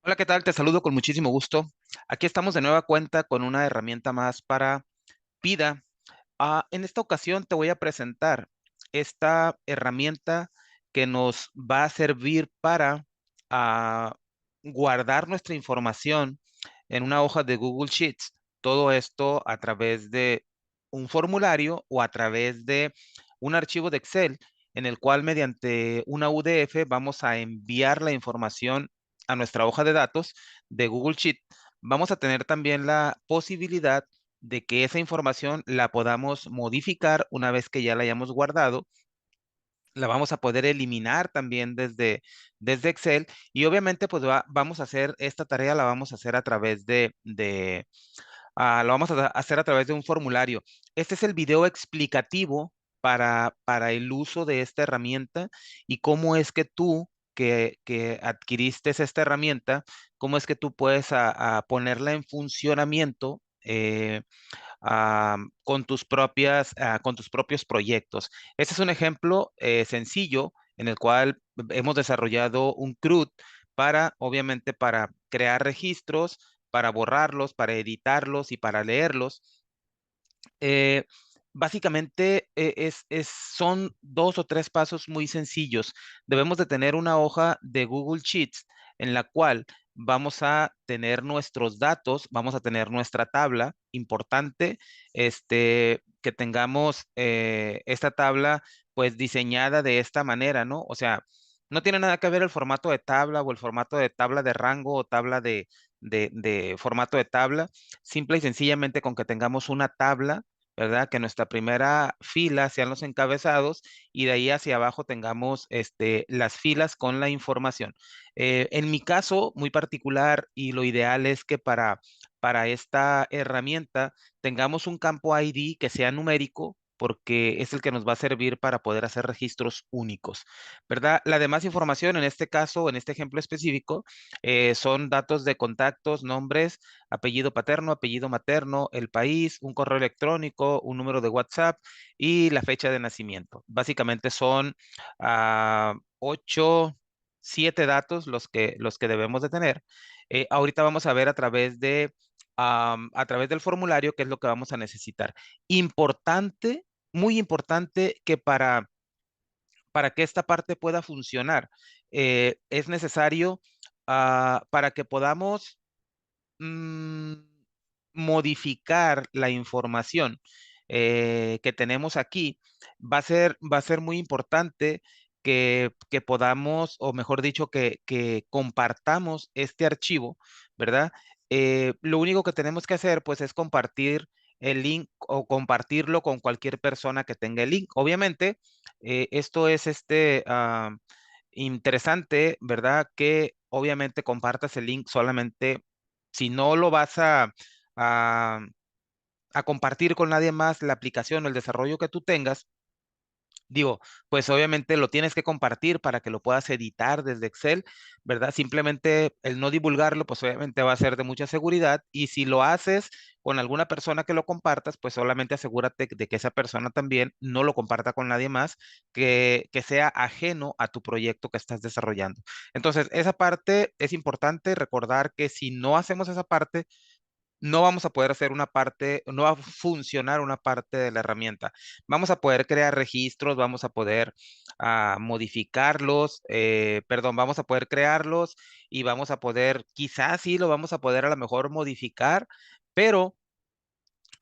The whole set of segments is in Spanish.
Hola, ¿qué tal? Te saludo con muchísimo gusto. Aquí estamos de nueva cuenta con una herramienta más para PIDA. En esta ocasión te voy a presentar esta herramienta que nos va a servir para ah, guardar nuestra información en una hoja de Google Sheets. Todo esto a través de un formulario o a través de un archivo de Excel en el cual mediante una UDF vamos a enviar la información a nuestra hoja de datos de Google Sheet. Vamos a tener también la posibilidad de que esa información la podamos modificar una vez que ya la hayamos guardado. La vamos a poder eliminar también desde Excel y obviamente pues vamos a hacer esta tarea, la vamos a hacer a través lo vamos a hacer a través de un formulario. Este es el video explicativo para el uso de esta herramienta y cómo es que tú que adquiriste esta herramienta, cómo es que tú puedes a ponerla en funcionamiento con tus propios proyectos. Este es un ejemplo sencillo en el cual hemos desarrollado un CRUD obviamente, para crear registros, para borrarlos, para editarlos y para leerlos. Eh, Básicamente son dos o tres pasos muy sencillos. Debemos de tener una hoja de Google Sheets en la cual vamos a tener nuestros datos, vamos a tener nuestra tabla. Importante, que tengamos esta tabla pues diseñada de esta manera, ¿no? O sea, no tiene nada que ver el formato de tabla o el formato de tabla de rango o tabla de formato de tabla. Simple y sencillamente con que tengamos una tabla, ¿verdad? Que nuestra primera fila sean los encabezados y de ahí hacia abajo tengamos las filas con la información. En mi caso muy particular, y lo ideal es que para esta herramienta tengamos un campo ID que sea numérico, porque es el que nos va a servir para poder hacer registros únicos, ¿verdad? La demás información, en este caso, en este ejemplo específico, son datos de contactos, nombres, apellido paterno, apellido materno, el país, un correo electrónico, un número de WhatsApp y la fecha de nacimiento. Básicamente son 8, 7 datos los que debemos de tener. Ahorita vamos a ver a través del formulario qué es lo que vamos a necesitar. Importante, muy importante que para que esta parte pueda funcionar, es necesario para que podamos mm, modificar la información que tenemos aquí. Va a ser muy importante que podamos, o mejor dicho, que compartamos este archivo, ¿verdad? Lo único que tenemos que hacer, pues, es compartir el link o compartirlo con cualquier persona que tenga el link. Obviamente, esto es interesante, ¿verdad? Que obviamente compartas el link solamente si no lo vas a, a compartir con nadie más la aplicación o el desarrollo que tú tengas. Digo, pues obviamente lo tienes que compartir para que lo puedas editar desde Excel, ¿verdad? Simplemente el no divulgarlo, pues obviamente va a ser de mucha seguridad. Y si lo haces con alguna persona que lo compartas, pues solamente asegúrate de que esa persona también no lo comparta con nadie más que sea ajeno a tu proyecto que estás desarrollando. Entonces, esa parte es importante recordar que si no hacemos esa parte, no vamos a poder hacer una parte, no va a funcionar una parte de la herramienta. Vamos a poder crear registros, vamos a poder modificarlos, perdón, vamos a poder crearlos y vamos a poder, quizás sí lo vamos a poder a lo mejor modificar, pero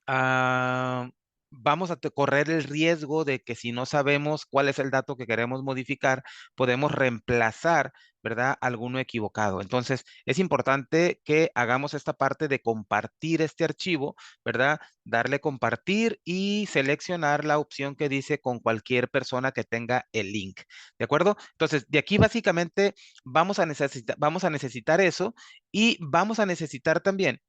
ah, vamos a correr el riesgo de que si no sabemos cuál es el dato que queremos modificar, podemos reemplazar, ¿verdad? Alguno equivocado. Entonces, es importante que hagamos esta parte de compartir este archivo, ¿verdad? Darle compartir y seleccionar la opción que dice con cualquier persona que tenga el link. ¿De acuerdo? Entonces, de aquí básicamente vamos a necesitar eso y vamos a necesitar también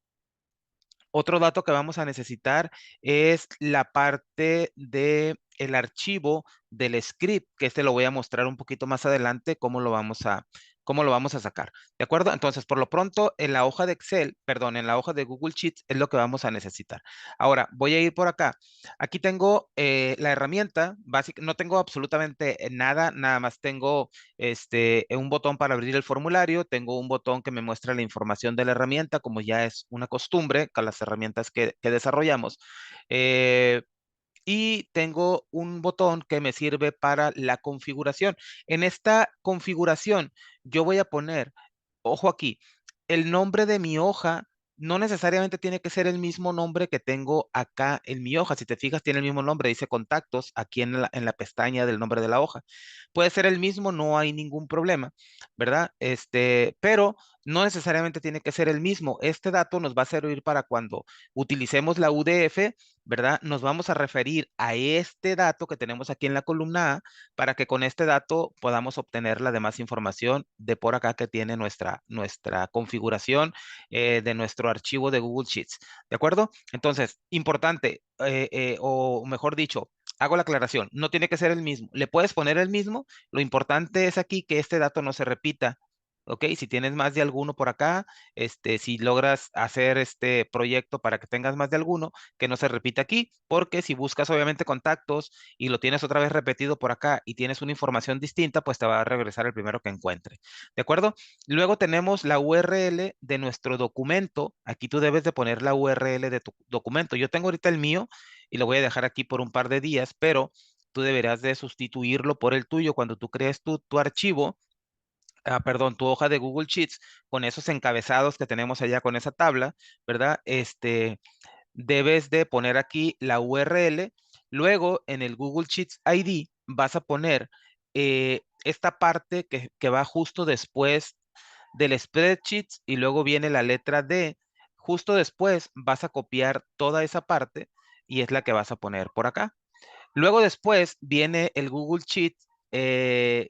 otro dato que vamos a necesitar es la parte de el archivo del script, que lo voy a mostrar un poquito más adelante, cómo lo vamos ¿Cómo lo vamos a sacar? ¿De acuerdo? Entonces, por lo pronto, en la hoja de Excel, perdón, en la hoja de Google Sheets es lo que vamos a necesitar. Ahora, voy a ir por acá. Aquí tengo la herramienta básica, no tengo absolutamente nada, nada más tengo un botón para abrir el formulario, tengo un botón que me muestra la información de la herramienta, como ya es una costumbre con las herramientas que desarrollamos. Eh, y tengo un botón que me sirve para la configuración. En esta configuración, yo voy a poner, ojo aquí, el nombre de mi hoja no necesariamente tiene que ser el mismo nombre que tengo acá en mi hoja. Si te fijas, tiene el mismo nombre, dice contactos aquí en la pestaña del nombre de la hoja. Puede ser el mismo, no hay ningún problema, ¿verdad? Pero no necesariamente tiene que ser el mismo. Este dato nos va a servir para cuando utilicemos la UDF, ¿verdad? Nos vamos a referir a este dato que tenemos aquí en la columna A para que con este dato podamos obtener la demás información de por acá que tiene nuestra configuración de nuestro archivo de Google Sheets. ¿De acuerdo? Entonces, importante, o mejor dicho, hago la aclaración, no tiene que ser el mismo. Le puedes poner el mismo, lo importante es aquí que este dato no se repita. ¿Ok? Si tienes más de alguno por acá, si logras hacer este proyecto para que tengas más de alguno, que no se repita aquí, porque si buscas obviamente contactos y lo tienes otra vez repetido por acá y tienes una información distinta, pues te va a regresar el primero que encuentre. ¿De acuerdo? Luego tenemos la URL de nuestro documento. Aquí tú debes de poner la URL de tu documento. Yo tengo ahorita el mío y lo voy a dejar aquí por un par de días, pero tú deberás de sustituirlo por el tuyo cuando tú crees tu archivo. Perdón, tu hoja de Google Sheets con esos encabezados que tenemos allá con esa tabla, ¿verdad? Debes de poner aquí la URL. Luego, en el Google Sheets ID, vas a poner esta parte que va justo después del spreadsheet y luego viene la letra D. Justo después vas a copiar toda esa parte y es la que vas a poner por acá. Luego después viene el Google Sheet, eh,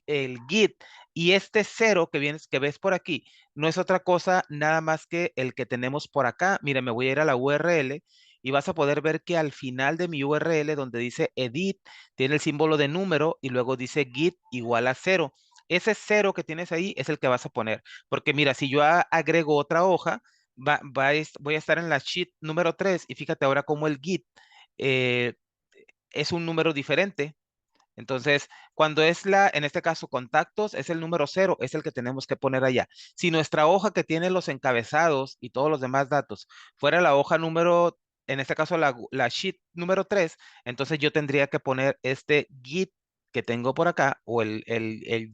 el Git, y este cero que ves por aquí no es otra cosa nada más que el que tenemos por acá. Mira, me voy a ir a la URL y vas a poder ver que al final de mi URL donde dice edit, tiene el símbolo de número y luego dice git igual a cero. Ese cero que tienes ahí es el que vas a poner, porque mira, si yo agrego otra hoja, voy a estar en la sheet número 3 y fíjate ahora cómo el git eh, es un número diferente. Entonces, cuando es en este caso, contactos, es el número cero, es el que tenemos que poner allá. Si nuestra hoja que tiene los encabezados y todos los demás datos fuera la hoja número, en este caso la sheet número 3, entonces yo tendría que poner este git que tengo por acá o el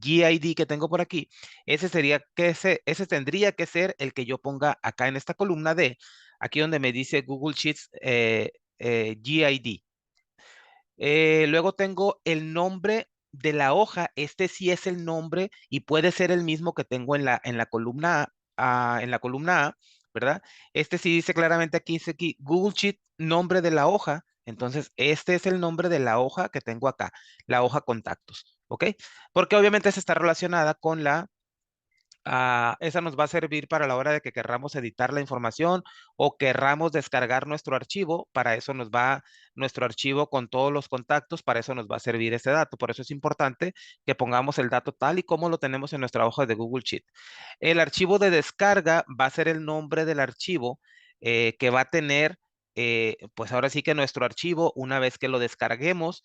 GID que tengo por aquí. Ese tendría que ser el que yo ponga acá en esta columna D, aquí donde me dice Google Sheets GID. Luego tengo el nombre de la hoja. Este sí es el nombre y puede ser el mismo que tengo en la columna en la columna A, ¿verdad? Este sí dice claramente aquí, dice aquí, Google Sheet, nombre de la hoja. Entonces, este es el nombre de la hoja que tengo acá, la hoja contactos, ¿ok? Porque obviamente esa está relacionada con esa nos va a servir para la hora de que querramos editar la información o querramos descargar nuestro archivo. Para eso nos va nuestro archivo con todos los contactos, para eso nos va a servir ese dato. Por eso es importante que pongamos el dato tal y como lo tenemos en nuestra hoja de Google Sheet. El archivo de descarga va a ser el nombre del archivo que va a tener, pues ahora sí que nuestro archivo, una vez que lo descarguemos,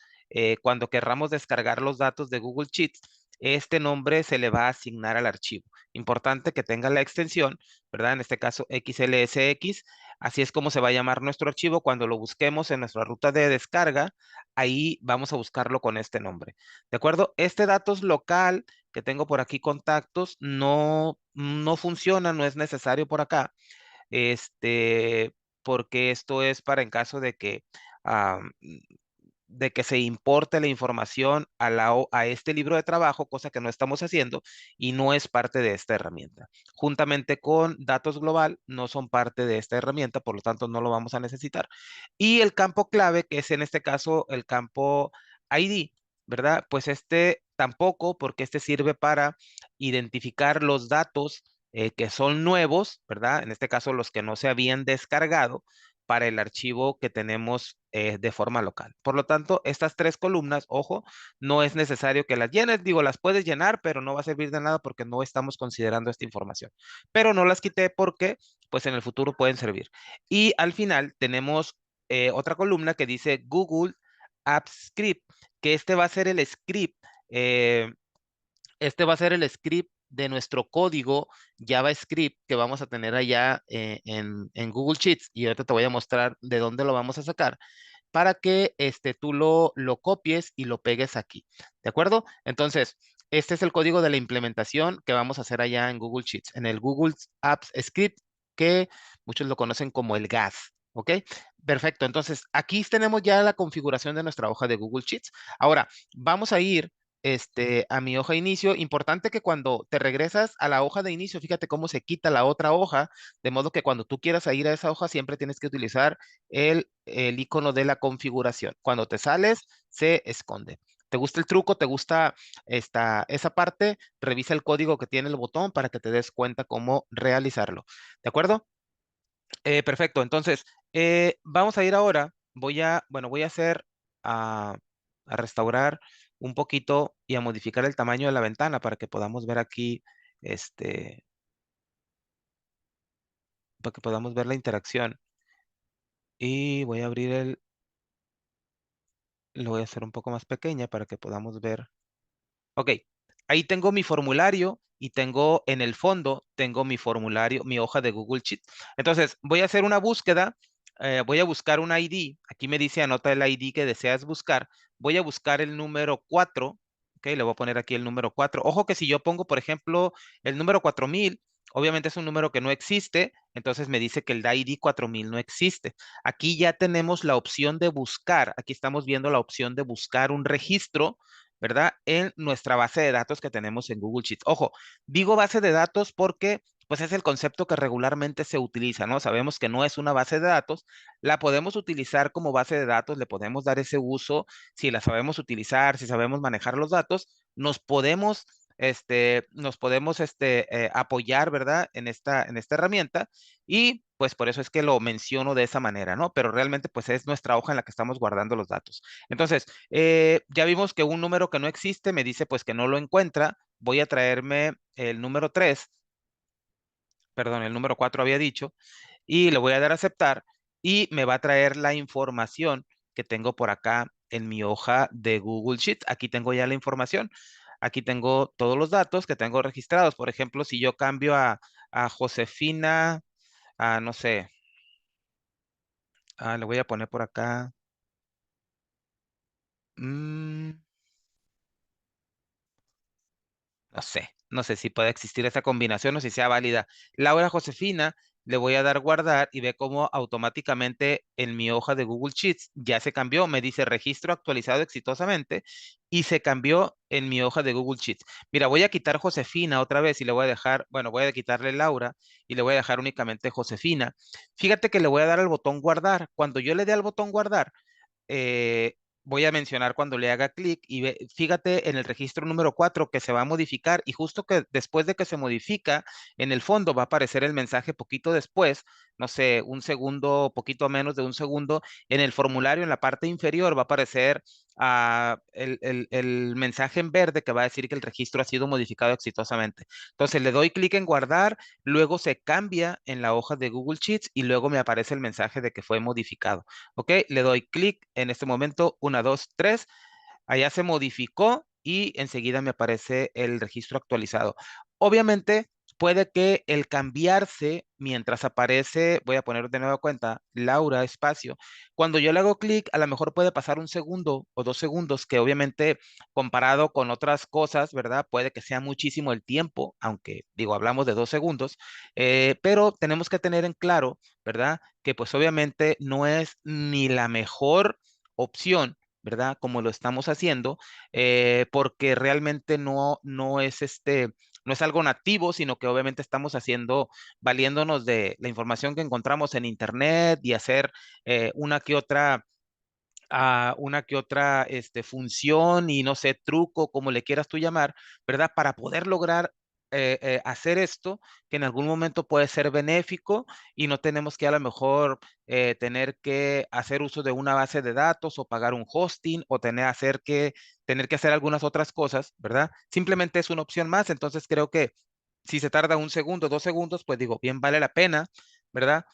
cuando querramos descargar los datos de Google Sheets, este nombre se le va a asignar al archivo. Importante que tenga la extensión, ¿verdad? En este caso XLSX. Así es como se va a llamar nuestro archivo. Cuando lo busquemos en nuestra ruta de descarga, ahí vamos a buscarlo con este nombre. ¿De acuerdo? Este datos local que tengo por aquí, contactos, no funciona, no es necesario por acá. Este, porque esto es para en caso ah, de que se importe la información a este libro de trabajo, cosa que no estamos haciendo y no es parte de esta herramienta. Juntamente con datos global, no son parte de esta herramienta, por lo tanto no lo vamos a necesitar. Y el campo clave, que es en este caso el campo ID, ¿verdad? Pues este tampoco, porque este sirve para identificar los datos que son nuevos, ¿verdad? En este caso los que no se habían descargado para el archivo que tenemos de forma local. Por lo tanto, estas tres columnas, ojo, no es necesario que las llenes. Digo, las puedes llenar, pero no va a servir de nada porque no estamos considerando esta información. Pero no las quité porque, pues en el futuro pueden servir. Y al final tenemos otra columna que dice Google Apps Script, que este va a ser el script. eh, este va a ser el script de nuestro código JavaScript que vamos a tener allá en Google Sheets. Y ahorita te voy a mostrar de dónde lo vamos a sacar para que tú lo copies y lo pegues aquí. ¿De acuerdo? Entonces, este es el código de la implementación que vamos a hacer allá en Google Sheets, en el Google Apps Script, que muchos lo conocen como el GAS. ¿Ok? Perfecto. Entonces, aquí tenemos ya la configuración de nuestra hoja de Google Sheets. Ahora, vamos a ir a mi hoja de inicio. Importante que cuando te regresas a la hoja de inicio, fíjate cómo se quita la otra hoja, de modo que cuando tú quieras ir a esa hoja, siempre tienes que utilizar el icono de la configuración. Cuando te sales, se esconde. ¿Te gusta el truco? ¿Te gusta esa parte? Revisa el código que tiene el botón para que te des cuenta cómo realizarlo. ¿De acuerdo? Perfecto. Entonces, vamos a ir ahora. Voy a hacer, a, a restaurar un poquito y a modificar el tamaño de la ventana para que podamos ver aquí, este, para que podamos ver la interacción. Y voy a abrir lo voy a hacer un poco más pequeña para que podamos ver. Ok, ahí tengo mi formulario y tengo en el fondo, tengo mi formulario, mi hoja de Google Sheet. Entonces, voy a hacer una búsqueda, voy a buscar un ID. Aquí me dice anota el ID que deseas buscar. Voy a buscar el número 4. Ok, le voy a poner aquí el número 4. Ojo que si yo pongo, por ejemplo, el número 4000, obviamente es un número que no existe, entonces me dice que el ID 4000 no existe. Aquí ya tenemos la opción de buscar, aquí estamos viendo la opción de buscar un registro, ¿verdad? En nuestra base de datos que tenemos en Google Sheets. Ojo, digo base de datos porque pues es el concepto que regularmente se utiliza, ¿no? Sabemos que no es una base de datos, la podemos utilizar como base de datos, le podemos dar ese uso, si la sabemos utilizar, si sabemos manejar los datos, nos podemos apoyar, ¿verdad? En esta herramienta y pues por eso es que lo menciono de esa manera, ¿no? Pero realmente pues es nuestra hoja en la que estamos guardando los datos. Entonces, ya vimos que un número que no existe me dice pues que no lo encuentra. Voy a traerme el número 3, perdón, el número 4 había dicho, y le voy a dar a aceptar y me va a traer la información que tengo por acá en mi hoja de Google Sheets. Aquí tengo ya la información. Aquí tengo todos los datos que tengo registrados. Por ejemplo, si yo cambio a Josefina, a no sé, le voy a poner por acá. mm, no sé si puede existir esa combinación o si sea válida. Laura Josefina, le voy a dar guardar y ve cómo automáticamente en mi hoja de Google Sheets ya se cambió. Me dice registro actualizado exitosamente y se cambió en mi hoja de Google Sheets. Mira, voy a quitar Josefina otra vez y le voy a dejar, bueno, voy a quitarle Laura y le voy a dejar únicamente Josefina. Fíjate que le voy a dar al botón guardar. Cuando yo le dé al botón guardar, eh, voy a mencionar cuando le haga clic y fíjate en el registro número 4 que se va a modificar y justo que después de que se modifica, en el fondo va a aparecer el mensaje poquito después, no sé, un segundo, poquito menos de un segundo, en el formulario en la parte inferior va a aparecer el mensaje en verde que va a decir que el registro ha sido modificado exitosamente. Entonces le doy clic en guardar, luego se cambia en la hoja de Google Sheets y luego me aparece el mensaje de que fue modificado. Ok, le doy clic en este momento, 1, 2, 3, allá se modificó y enseguida me aparece el registro actualizado. Obviamente, puede que el cambiarse mientras aparece, voy a poner de nueva cuenta, Laura espacio, cuando yo le hago clic, a lo mejor puede pasar un segundo o 2 segundos, que obviamente comparado con otras cosas, ¿verdad? Puede que sea muchísimo el tiempo, aunque digo, hablamos de 2 segundos, pero tenemos que tener en claro, ¿verdad? Que pues obviamente no es ni la mejor opción, ¿verdad? Como lo estamos haciendo, porque realmente no es algo nativo, sino que obviamente estamos haciendo, valiéndonos de la información que encontramos en internet y hacer una que otra función y no sé, truco, como le quieras tú llamar, ¿verdad? Para poder lograr hacer esto, que en algún momento puede ser benéfico y no tenemos que a lo mejor tener que hacer uso de una base de datos o pagar un hosting o tener que hacer algunas otras cosas, ¿verdad? Simplemente es una opción más, entonces creo que si se tarda un segundo, 2 segundos, pues digo, bien vale la pena, ¿verdad?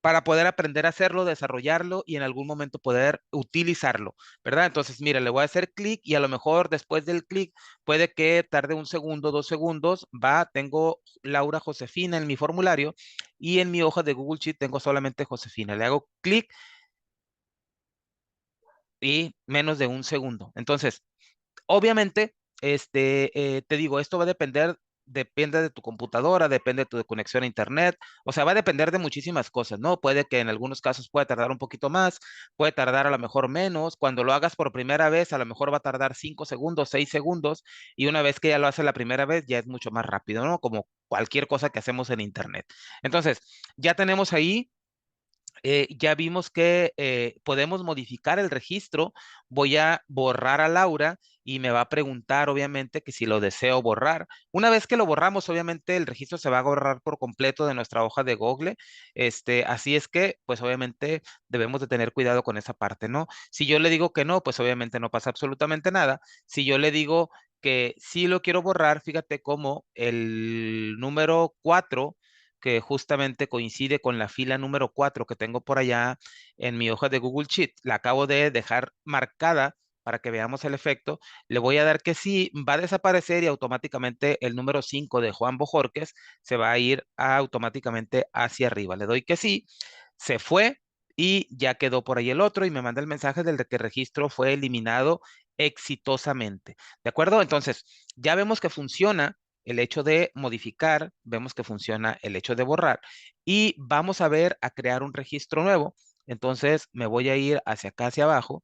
Para poder aprender a hacerlo, desarrollarlo y en algún momento poder utilizarlo, ¿verdad? Entonces, mira, le voy a hacer clic y a lo mejor después del clic puede que tarde un segundo, 2 segundos, tengo Laura Josefina en mi formulario y en mi hoja de Google Sheet tengo solamente Josefina. Le hago clic y menos de un segundo. Entonces, obviamente, te digo, esto va a depende de tu computadora, depende de tu conexión a internet, o sea, va a depender de muchísimas cosas, ¿no? Puede que en algunos casos pueda tardar un poquito más, puede tardar a lo mejor menos, cuando lo hagas por primera vez, a lo mejor va a tardar 5 segundos, 6 segundos, y una vez que ya lo hace la primera vez, ya es mucho más rápido, ¿no? Como cualquier cosa que hacemos en internet. Entonces, ya tenemos ahí ya vimos que podemos modificar el registro. Voy a borrar a Laura y me va a preguntar, obviamente, que si lo deseo borrar. Una vez que lo borramos, obviamente, el registro se va a borrar por completo de nuestra hoja de Google. Así es que, pues, obviamente, debemos de tener cuidado con esa parte, ¿no? Si yo le digo que no, pues, obviamente, no pasa absolutamente nada. Si yo le digo que sí lo quiero borrar, fíjate cómo el número 4 que justamente coincide con la fila número 4 que tengo por allá en mi hoja de Google Sheet. La acabo de dejar marcada para que veamos el efecto. Le voy a dar que sí, va a desaparecer y automáticamente el número 5 de Juan Bojorques se va a ir automáticamente hacia arriba. Le doy que sí, se fue y ya quedó por ahí el otro y me manda el mensaje del de que el registro fue eliminado exitosamente. ¿De acuerdo? Entonces, ya vemos que funciona el hecho de modificar, vemos que funciona el hecho de borrar y vamos a ver a crear un registro nuevo. Entonces me voy a ir hacia acá, hacia abajo,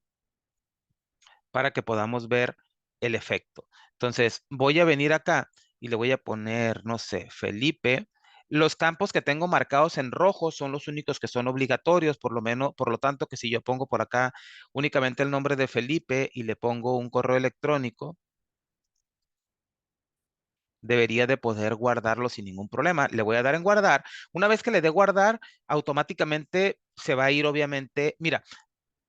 para que podamos ver el efecto. Entonces voy a venir acá y le voy a poner, no sé, Felipe. Los campos que tengo marcados en rojo son los únicos que son obligatorios, por lo menos, por lo tanto, que si yo pongo por acá únicamente el nombre de Felipe y le pongo un correo electrónico, debería de poder guardarlo sin ningún problema. Le voy a dar en guardar. Una vez que le dé guardar, automáticamente se va a ir, obviamente. Mira,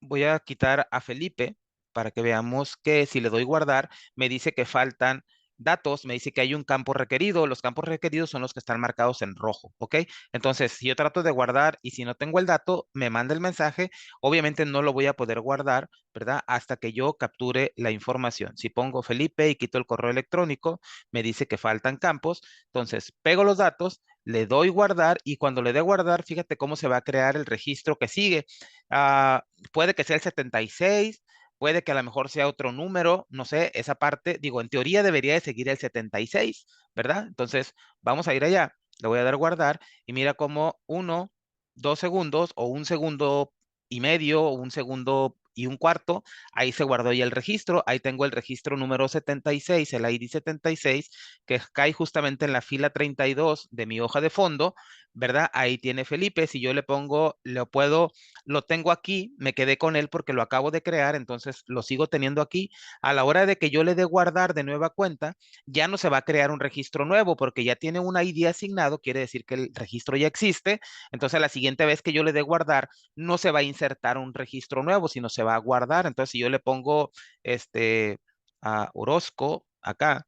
voy a quitar a Felipe para que veamos que si le doy guardar, me dice que faltan datos, me dice que hay un campo requerido. Los campos requeridos son los que están marcados en rojo, ¿ok? Entonces, si yo trato de guardar y si no tengo el dato, me manda el mensaje. Obviamente no lo voy a poder guardar, ¿verdad? Hasta que yo capture la información. Si pongo Felipe y quito el correo electrónico, me dice que faltan campos. Entonces, pego los datos, le doy guardar y cuando le dé guardar, fíjate cómo se va a crear el registro que sigue. Ah, puede que sea el 76, puede que a lo mejor sea otro número, no sé, esa parte, digo, en teoría debería de seguir el 76, ¿verdad? Entonces, vamos a ir allá, le voy a dar guardar y mira cómo 1, 2 segundos o 1 segundo y medio o 1 segundo y 1/4, ahí se guardó ya el registro, ahí tengo el registro número 76, el ID 76, que cae justamente en la fila 32 de mi hoja de fondo, ¿verdad? Ahí tiene Felipe, si yo le pongo, lo tengo aquí, me quedé con él porque lo acabo de crear, entonces lo sigo teniendo aquí. A la hora de que yo le dé guardar de nueva cuenta, ya no se va a crear un registro nuevo porque ya tiene un ID asignado, quiere decir que el registro ya existe. Entonces la siguiente vez que yo le dé guardar, no se va a insertar un registro nuevo, sino se va a guardar. Entonces si yo le pongo a Orozco acá,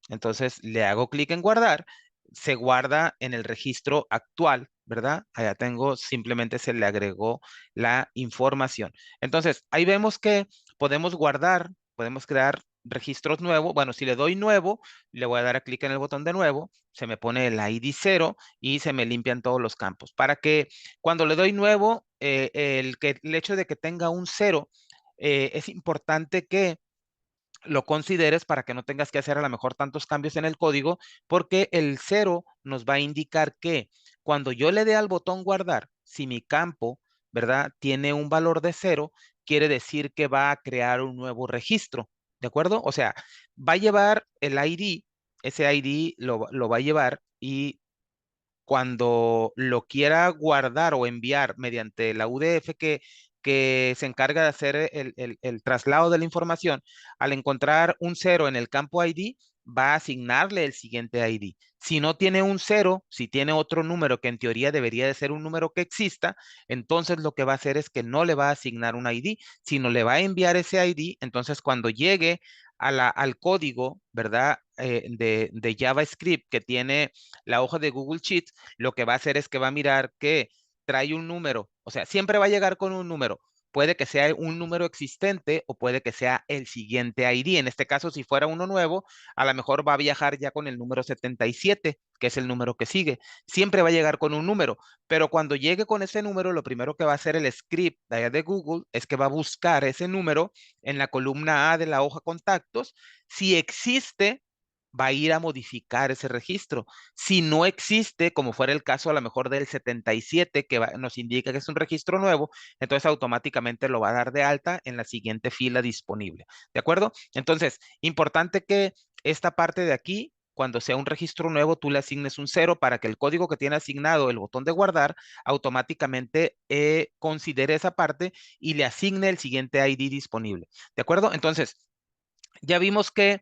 entonces le hago clic en guardar, se guarda en el registro actual, ¿verdad? Allá tengo, simplemente se le agregó la información. Entonces, ahí vemos que podemos guardar, podemos crear registros nuevos. Bueno, si le doy nuevo, le voy a dar a clic en el botón de nuevo, se me pone el ID 0 y se me limpian todos los campos. Para que cuando le doy nuevo, el hecho de que tenga un 0, es importante que lo consideres para que no tengas que hacer a lo mejor tantos cambios en el código, porque el 0 nos va a indicar que cuando yo le dé al botón guardar, si mi campo, ¿verdad? Tiene un valor de 0, quiere decir que va a crear un nuevo registro, ¿de acuerdo? O sea, va a llevar el ID, ese ID lo va a llevar y cuando lo quiera guardar o enviar mediante la UDF que se encarga de hacer el traslado de la información, al encontrar un 0 en el campo ID, va a asignarle el siguiente ID. Si no tiene un cero, si tiene otro número que en teoría debería de ser un número que exista, entonces lo que va a hacer es que no le va a asignar un ID, sino le va a enviar ese ID. Entonces cuando llegue al código, ¿verdad? De JavaScript que tiene la hoja de Google Sheets, lo que va a hacer es que va a mirar que trae un número, o sea, siempre va a llegar con un número. Puede que sea un número existente o puede que sea el siguiente ID. En este caso, si fuera uno nuevo, a lo mejor va a viajar ya con el número 77, que es el número que sigue. Siempre va a llegar con un número, pero cuando llegue con ese número, lo primero que va a hacer el script de allá de Google es que va a buscar ese número en la columna A de la hoja contactos. Si existe, va a ir a modificar ese registro. Si no existe, como fuera el caso a lo mejor del 77, que nos indica que es un registro nuevo, entonces automáticamente lo va a dar de alta en la siguiente fila disponible. ¿De acuerdo? Entonces, importante que esta parte de aquí, cuando sea un registro nuevo, tú le asignes un cero para que el código que tiene asignado el botón de guardar automáticamente considere esa parte y le asigne el siguiente ID disponible. ¿De acuerdo? Entonces, ya vimos que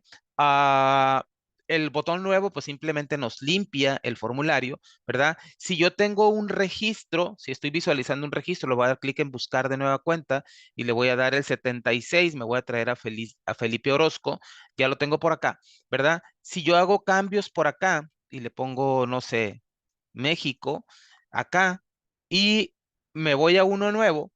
el botón nuevo pues simplemente nos limpia el formulario, ¿verdad? Si yo tengo un registro, si estoy visualizando un registro, le voy a dar clic en buscar de nueva cuenta y le voy a dar el 76, me voy a traer a Felipe Orozco, ya lo tengo por acá, ¿verdad? Si yo hago cambios por acá y le pongo, no sé, México, acá, y me voy a uno nuevo,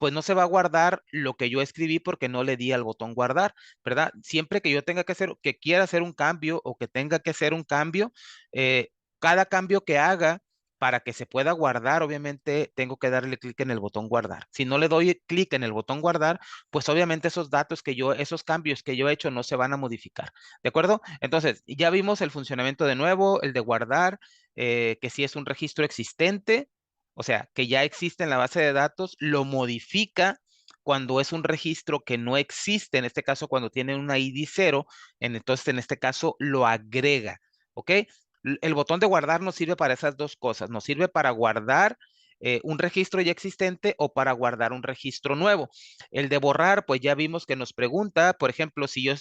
pues no se va a guardar lo que yo escribí porque no le di al botón guardar, ¿verdad? Siempre que yo tenga que hacer, que quiera hacer un cambio o que tenga que hacer un cambio, cada cambio que haga para que se pueda guardar, obviamente tengo que darle clic en el botón guardar. Si no le doy clic en el botón guardar, pues obviamente esos datos que yo, esos cambios que yo he hecho no se van a modificar, ¿de acuerdo? Entonces, ya vimos el funcionamiento de nuevo, el de guardar, que si es un registro existente, o sea, que ya existe en la base de datos, lo modifica cuando es un registro que no existe, en este caso cuando tiene una ID 0, entonces en este caso lo agrega, ¿ok? El botón de guardar nos sirve para esas dos cosas, nos sirve para guardar un registro ya existente o para guardar un registro nuevo. El de borrar, pues ya vimos que nos pregunta, por ejemplo, si yo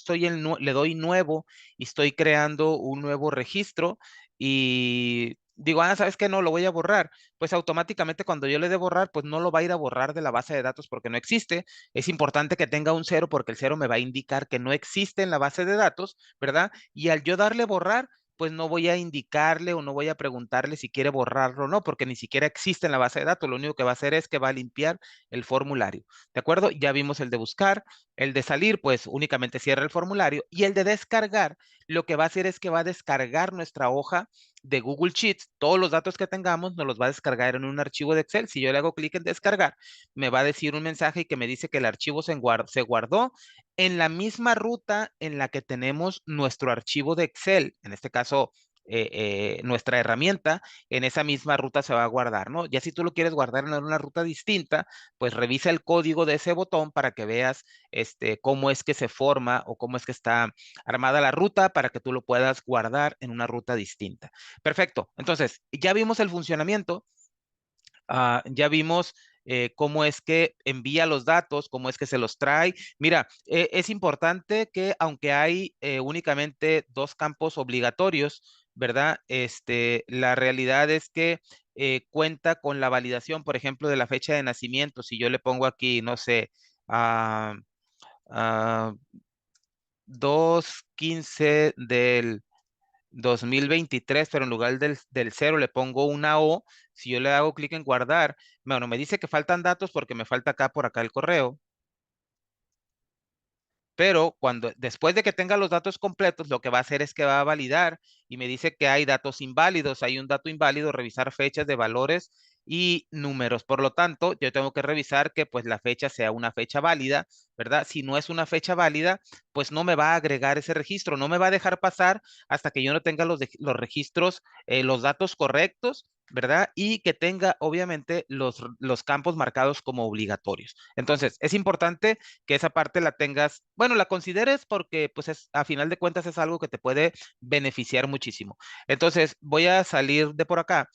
le doy nuevo y estoy creando un nuevo registro y digo, ¿sabes qué? No, lo voy a borrar, pues automáticamente cuando yo le dé borrar, pues no lo va a ir a borrar de la base de datos porque no existe. Es importante que tenga un cero porque el cero me va a indicar que no existe en la base de datos, ¿verdad? Y al yo darle borrar, pues no voy a indicarle o no voy a preguntarle si quiere borrarlo o no, porque ni siquiera existe en la base de datos. Lo único que va a hacer es que va a limpiar el formulario. ¿De acuerdo? Ya vimos el de buscar, el de salir, pues únicamente cierra el formulario y el de descargar, lo que va a hacer es que va a descargar nuestra hoja de Google Sheets, todos los datos que tengamos nos los va a descargar en un archivo de Excel. Si yo le hago clic en descargar, me va a decir un mensaje que me dice que el archivo se guardó en la misma ruta en la que tenemos nuestro archivo de Excel. En este caso, nuestra herramienta, en esa misma ruta se va a guardar, ¿no? Ya si tú lo quieres guardar en una ruta distinta, pues revisa el código de ese botón para que veas cómo es que se forma o cómo es que está armada la ruta para que tú lo puedas guardar en una ruta distinta. Perfecto. Entonces, ya vimos el funcionamiento, ya vimos cómo es que envía los datos, cómo es que se los trae. Mira, es importante que aunque hay únicamente dos campos obligatorios, ¿verdad? La realidad es que cuenta con la validación, por ejemplo, de la fecha de nacimiento. Si yo le pongo aquí, no sé, ah, ah, 2/15 del 2023, pero en lugar del 0 le pongo una O. Si yo le hago clic en guardar, bueno, me dice que faltan datos porque me falta acá por acá el correo. Pero después de que tenga los datos completos, lo que va a hacer es que va a validar y me dice que hay datos inválidos. Hay un dato inválido, revisar fechas de valores y números. Por lo tanto, yo tengo que revisar que pues la fecha sea una fecha válida, ¿verdad? Si no es una fecha válida, pues no me va a agregar ese registro, no me va a dejar pasar hasta que yo no tenga los registros, los datos correctos, ¿verdad? Y que tenga obviamente los campos marcados como obligatorios. Entonces, es importante que esa parte la tengas, bueno, la consideres porque pues a final de cuentas es algo que te puede beneficiar muchísimo. Entonces voy a salir de por acá